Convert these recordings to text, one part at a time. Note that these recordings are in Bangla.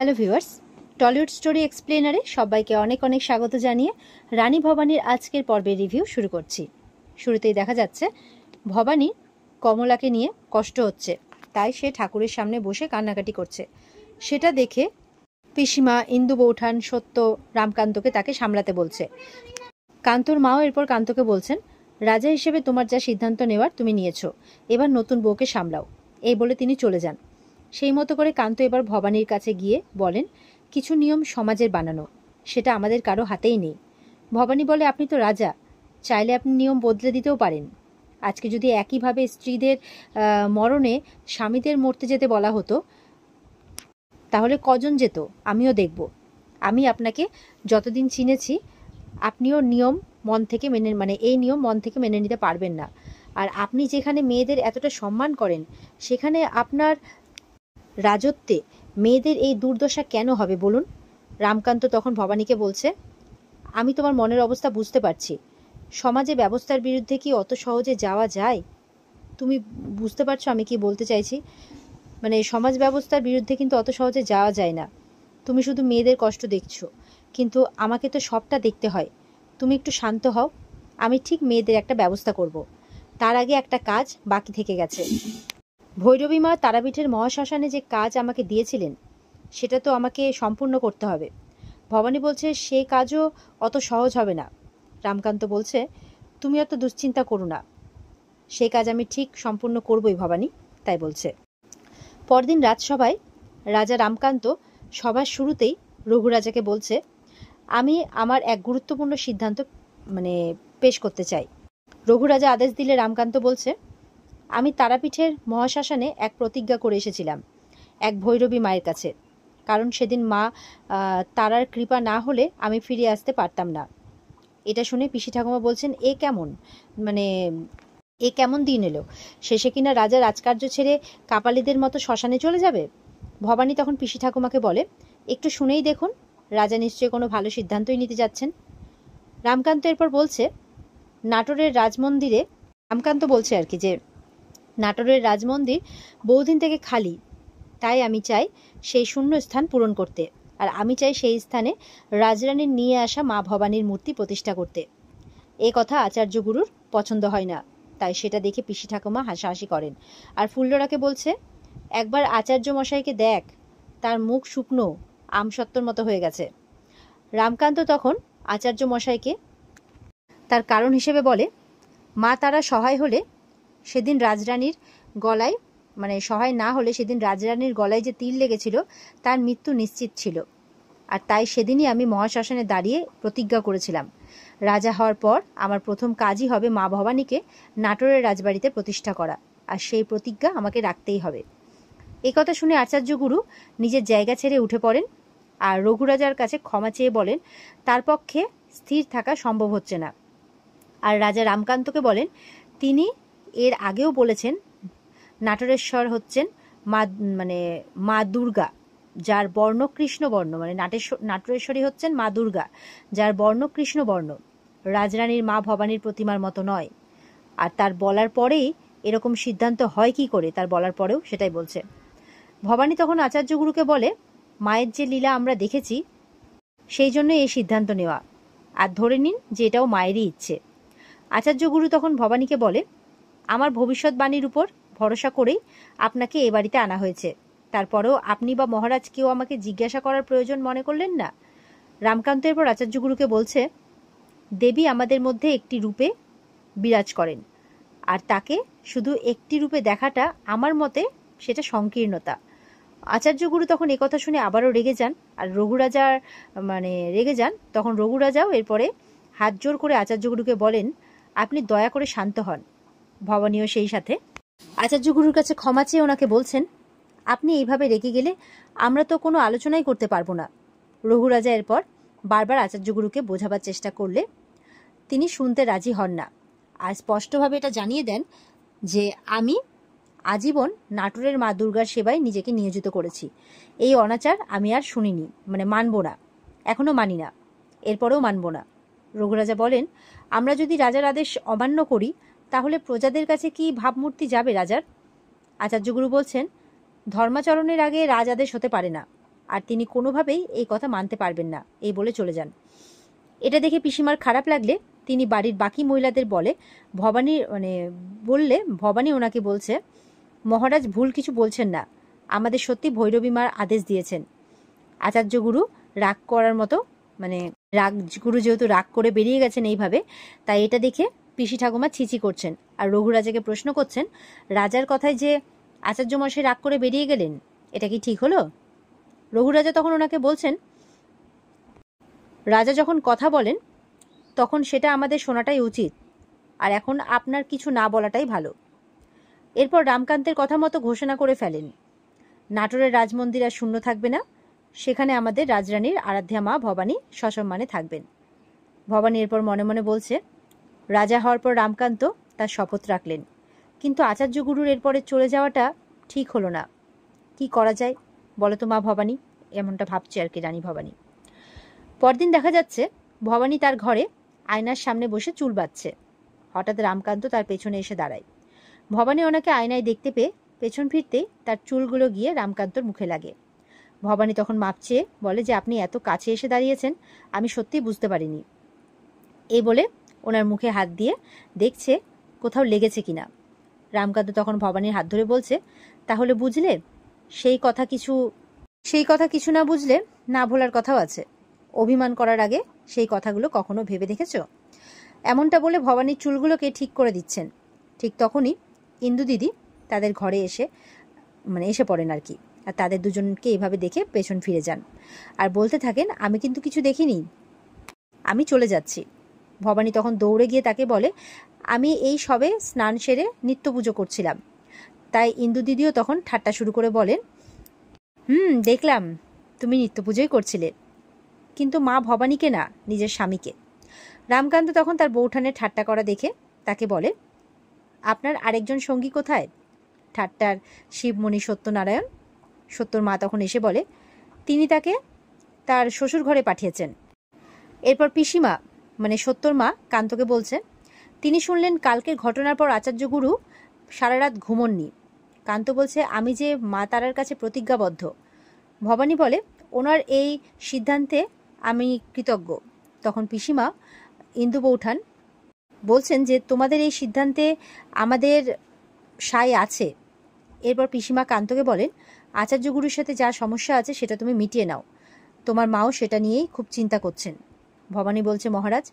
হ্যালো ভিউয়ার্স, টলিউড স্টোরি এক্সপ্লেনারে সবাইকে অনেক অনেক স্বাগত জানিয়ে রানী ভবানীর আজকের পর্বের রিভিউ শুরু করছি। শুরুতেই দেখা যাচ্ছে ভবানী কমলাকে নিয়ে কষ্ট হচ্ছে, তাই সে ঠাকুরের সামনে বসে কান্নাকাটি করছে। সেটা দেখে পিসিমা, ইন্দু বৌঠান, সত্য রামকান্তকে তাকে সামলাতে বলছে। কান্তর মাও এরপর কান্তকে বলছেন, রাজা হিসেবে তোমার যা সিদ্ধান্ত নেওয়ার তুমি নিয়েছো, এবার নতুন বউকে সামলাও। এই বলে তিনি চলে যান। সেই মতো করে কান্ত এবার ভবানীর কাছে গিয়ে বলেন, কিছু নিয়ম সমাজের বানানো, সেটা আমাদের কারো হাতেই নেই। ভবানী বলে, আপনি তো রাজা, চাইলে আপনি নিয়ম বদলে দিতেও পারেন। আজকে যদি একইভাবে স্ত্রীদের মরণে স্বামীদের মরতে যেতে বলা হতো, তাহলে কজন যেত আমিও দেখব। আমি আপনাকে যতদিন চিনেছি, আপনিও নিয়ম মন থেকে এই নিয়ম মন থেকে মেনে নিতে পারবেন না। আর আপনি যেখানে মেয়েদের এতটা সম্মান করেন, সেখানে আপনার রাজত্বে মেয়েদের এই দুর্দশা কেন হবে বলুন? রামকান্ত তখন ভবানীকে বলছে, আমি তোমার মনের অবস্থা বুঝতে পারছি। সমাজে ব্যবস্থার বিরুদ্ধে কি অত সহজে যাওয়া যায়? তুমি বুঝতে পারছো আমি কি বলতে চাইছি? সমাজ ব্যবস্থার বিরুদ্ধে কিন্তু অত সহজে যাওয়া যায় না। তুমি শুধু মেয়েদের কষ্ট দেখছো, কিন্তু আমাকে তো সবটা দেখতে হয়। তুমি একটু শান্ত হও, আমি ঠিক মেয়েদের একটা ব্যবস্থা করব। তার আগে একটা কাজ বাকি থেকে গেছে। ভৈরবী মা তারাপীঠের মহাশ্মশানে যে কাজ আমাকে দিয়েছিলেন, সেটা তো আমাকে সম্পূর্ণ করতে হবে। ভবানী বলছে, সেই কাজও অত সহজ হবে না। রামকান্ত বলছে, তুমি অত দুশ্চিন্তা করো না, সেই কাজ আমি ঠিক সম্পূর্ণ করবই ভবানী, তাই বলছে। পরদিন রাজসভায় রাজা রামকান্ত সভার শুরুতেই রঘুরাজাকে বলছে, আমি আমার এক গুরুত্বপূর্ণ সিদ্ধান্ত পেশ করতে চাই। রঘুরাজা আদেশ দিলে রামকান্ত বলছে, আমি তারাপীঠের মহাশ্মশানে এক প্রতিজ্ঞা করে এসেছিলাম এক ভৈরবী মায়ের কাছে, কারণ সেদিন মা তারার কৃপা না হলে আমি ফিরে আসতে পারতাম না। এটা শুনে পিসি ঠাকুমা বলছেন, এ কেমন দিন এলো? শেষে কিনা রাজা রাজকার্য ছেড়ে কাপালিদের মতো শ্মশানে চলে যাবে? ভবানী তখন পিসি ঠাকুমাকে বলে, একটু শুনেই দেখুন, রাজা নিশ্চয়ই কোনো ভালো সিদ্ধান্তই নিতে যাচ্ছেন। রামকান্ত এরপর বলছে, নাটোরের রাজমন্দিরে রামকান্ত বলছে আর কি যে নাটোরের রাজমন্দির বহুদিন থেকে খালি, তাই আমি চাই সেই শূন্য স্থান পূরণ করতে। আর আমি চাই সেই স্থানে রাজরানীর নিয়ে আসা মা ভবানীর মূর্তি প্রতিষ্ঠা করতে। এ কথা আচার্য গুরুর পছন্দ হয় না, তাই সেটা দেখে পিসি ঠাকুমা হাসাহাসি করেন। আর ফুল্লরাকে বলছে, একবার আচার্য মশাইকে দেখ, তার মুখ শুকনো আমসত্ত্বর মতো হয়ে গেছে। রামকান্ত তখন আচার্য মশাইকে তার কারণ হিসেবে বলে, মা তারা সহায় হলে সেদিন রাজরানীর গলায় সহায় না হলে সেদিন রাজরানীর গলায় যে তীর লেগেছিল, তার মৃত্যু নিশ্চিত ছিল। আর তাই সেদিনই আমি মহাশ্মশানে দাঁড়িয়ে প্রতিজ্ঞা করেছিলাম, রাজা হওয়ার পর আমার প্রথম কাজই হবে মা ভবানীকে নাটোরের রাজবাড়িতে প্রতিষ্ঠা করা, আর সেই প্রতিজ্ঞা আমাকে রাখতেই হবে। এই কথা শুনে আচার্য গুরু নিজের জায়গা ছেড়ে উঠে পড়েন আর রঘুরাজার কাছে ক্ষমা চেয়ে বলেন, তার পক্ষে স্থির থাকা সম্ভব হচ্ছে না। আর রাজা রামকান্তকে বলেন, তিনি এর আগেও বলেছেন, নাটোরেশ্বর হচ্ছেন মা দুর্গা, যার বর্ণ কৃষ্ণবর্ণ, নাটোরেশ্বরী হচ্ছেন মা দুর্গা, যার বর্ণ কৃষ্ণবর্ণ, রাজরানীর মা ভবানীর প্রতিমার মতো নয়। আর তার বলার পরেই এরকম সিদ্ধান্ত হয় কি করে, তার বলার পরেও সেটাই বলছে। ভবানী তখন আচার্য গুরুকে বলে, মায়ের যে লীলা আমরা দেখেছি, সেই জন্য এই সিদ্ধান্ত নেওয়া, আর ধরে নিন যে এটাও মায়েরই ইচ্ছে। আচার্য গুরু তখন ভবানীকে বলে, আমার ভবিষ্যৎবাণীর উপর ভরসা করেই আপনাকে এ বাড়িতে আনা হয়েছে, তারপরেও আপনি বা মহারাজ কেউ আমাকে জিজ্ঞাসা করার প্রয়োজন মনে করলেন না। রামকান্ত এরপর আচার্য গুরুকে বলছে, দেবী আমাদের মধ্যে একটি রূপে বিরাজ করেন, আর তাকে শুধু একটি রূপে দেখাটা আমার মতে সেটা সংকীর্ণতা। আচার্য গুরু তখন একথা শুনে আবারও রেগে যান, আর রেগে যান। তখন রঘুরাজাও এরপরে হাত জোর করে আচার্য গুরুকে বলেন, আপনি দয়া করে শান্ত হন। ভবানীও সেই সাথে আচার্য গুরুর কাছে ক্ষমা চেয়ে ওনাকে বলছেন, আপনি এইভাবে রেগে গেলে আমরা তো কোনো আলোচনাই করতে পারবো না। রঘুরাজা এরপর বারবার আচার্য গুরুকে বোঝাবার চেষ্টা করলে তিনি শুনতে রাজি হন না, আর স্পষ্টভাবে এটা জানিয়ে দেন যে আমি আজীবন নাটোরের মা দুর্গার সেবায় নিজেকে নিয়োজিত করেছি। এই অনাচার আমি আর শুনিনি, মানব না, এখনো মানি না, এরপরেও মানব না। রঘুরাজা বলেন, আমরা যদি রাজার আদেশ অমান্য করি, তাহলে প্রজাদের কাছে কি ভাবমূর্তি যাবে রাজার? আচার্য গুরু বলছেন, ধর্মাচরণের আগে রাজ আদেশ হতে পারে না। আর তিনি কোনোভাবেই এই কথা মানতে পারবেন না, এই বলে চলে যান। এটা দেখে পিসিমার খারাপ লাগলে তিনি বাড়ির বাকি মহিলাদের ভবানী ওনাকে বলছে, মহারাজ ভুল কিছু বলছেন না, আমাদের সত্যি ভৈরবী মার আদেশ দিয়েছেন। আচার্য গুরু রাগ করার মতো গুরু যেহেতু রাগ করে বেরিয়ে গেছেন এইভাবে, তাই এটা দেখে পিসি ঠাকুমা ছিচি করছেন আর রঘুরাজাকে প্রশ্ন করছেন, রাজার কথায় যে আচার্য মশাই রাগ করে বেরিয়ে গেলেন, এটা কি ঠিক হলো? রঘুরাজা তখন ওনাকে বলছেন, রাজা যখন কথা বলেন তখন সেটা আমাদের শোনাটাই উচিত, আর এখন আপনার কিছু না বলাটাই ভালো। এরপর রামকান্তের কথা মতো ঘোষণা করে ফেলেন, নাটোরের রাজমন্দির আর শূন্য থাকবে না, সেখানে আমাদের রাজরানীর আরাধ্যা মা ভবানী সসম্মানে থাকবেন। ভবানী এরপর মনে মনে বলছে, রাজা হওয়ার পর রামকান্ত তার শপথ রাখলেন, কিন্তু আচার্য গুরুর এরপরে চলে যাওয়াটা ঠিক হলো না, কি করা যায় বলো তো মা ভবানী? এমনটা ভাবছে আর কি রানী ভবানী। পরদিন দেখা যাচ্ছে ভবানী তার ঘরে আয়নার সামনে বসে চুল বাঁধছে। হঠাৎ রামকান্ত তার পেছনে এসে দাঁড়ায়। ভবানী ওনাকে আয়নায় দেখতে পেয়ে পেছন ফিরতেই তার চুলগুলো গিয়ে রামকান্তর মুখে লাগে। ভবানী তখন মাপ চেয়ে বলে যে, আপনি এত কাছে এসে দাঁড়িয়েছেন, আমি সত্যিই বুঝতে পারিনি। এই বলে ওনার মুখে হাত দিয়ে দেখছে কোথাও লেগেছে কিনা। রামকান্ত তখন ভবানীর হাত ধরে বলছে, তাহলে বুঝলে, সেই কথা কিছু না বুঝলে না ভোলার কথাও আছে। অভিমান করার আগে সেই কথাগুলো কখনো ভেবে দেখেছ? এমনটা বলে ভবানীর চুলগুলোকে ঠিক করে দিচ্ছেন। ঠিক তখনই ইন্দু দিদি তাদের ঘরে এসে পড়েন আর কি, আর তাদের দুজনকে এইভাবে দেখে পেছন ফিরে যান আর বলতে থাকেন, আমি কিন্তু কিছু দেখিনি, আমি চলে যাচ্ছি। ভবানী তখন দৌড়ে গিয়ে তাকে বলে, আমি এই সবে স্নান সেরে নিত্য পুজো করছিলাম। তাই ইন্দু দিদিও তখন ঠাট্টা শুরু করে বলেন, দেখলাম তুমি নিত্য পুজোই করছিলে, কিন্তু মা ভবানীকে না, নিজের স্বামীকে। রামকান্ত তখন তার বউঠানে ঠাট্টা করা দেখে তাকে বলে, আপনার আরেকজন সঙ্গী কোথায়? ঠাট্টার শিবমণি সত্যনারায়ণ। সত্যর মা তখন এসে বলে, তিনি তাকে তার শ্বশুর ঘরে পাঠিয়েছেন। এরপর পিসিমা সত্যর মা কান্তকে বলছে, তিনি শুনলেন কালকের ঘটনার পর আচার্য গুরু সারা রাত ঘুমননি। কান্ত বলছে, আমি যে মা তারার কাছে প্রতিজ্ঞাবদ্ধ। ভবানী বলে, ওনার এই সিদ্ধান্তে আমি কৃতজ্ঞ। তখন পিসিমা ইন্দু বৌঠান বলছেন যে, তোমাদের এই সিদ্ধান্তে আমাদের সায় আছে। এরপর পিসিমা কান্তকে বলেন, আচার্য গুরুর সাথে যা সমস্যা আছে সেটা তুমি মিটিয়ে নাও, তোমার মাও সেটা নিয়েই খুব চিন্তা করছেন। ভবানী বলছে, মহারাজ,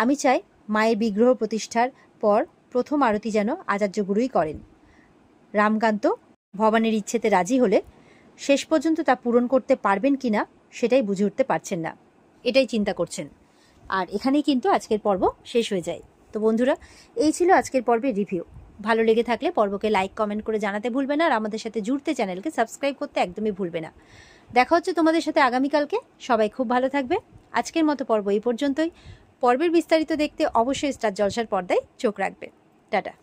আমি চাই মায়ের বিগ্রহ প্রতিষ্ঠার পর প্রথম আরতি যেন আচার্য গুরুই করেন। রামকান্ত ভবানীর ইচ্ছেতে রাজি হলে শেষ পর্যন্ত তা পূরণ করতে পারবেন কিনা সেটাই বুঝে উঠতে পারছেন না, এটাই চিন্তা করছেন। আর এখানেই কিন্তু আজকের পর্ব শেষ হয়ে যায়। তো বন্ধুরা, এই ছিল আজকের পর্বের রিভিউ। ভালো লেগে থাকলে পর্বকে লাইক কমেন্ট করে জানাতে ভুলবে না, আর আমাদের সাথে জুড়তে চ্যানেলকে সাবস্ক্রাইব করতে একদমই ভুলবে না। দেখা হচ্ছে তোমাদের সাথে আগামীকালকে। সবাই খুব ভালো থাকবে। আজকের মতো পর্ব এই পর্যন্তই। পর্বের বিস্তারিত দেখতে অবশ্যই স্টার জলসার পর্দায় চোখ রাখবে। টাটা।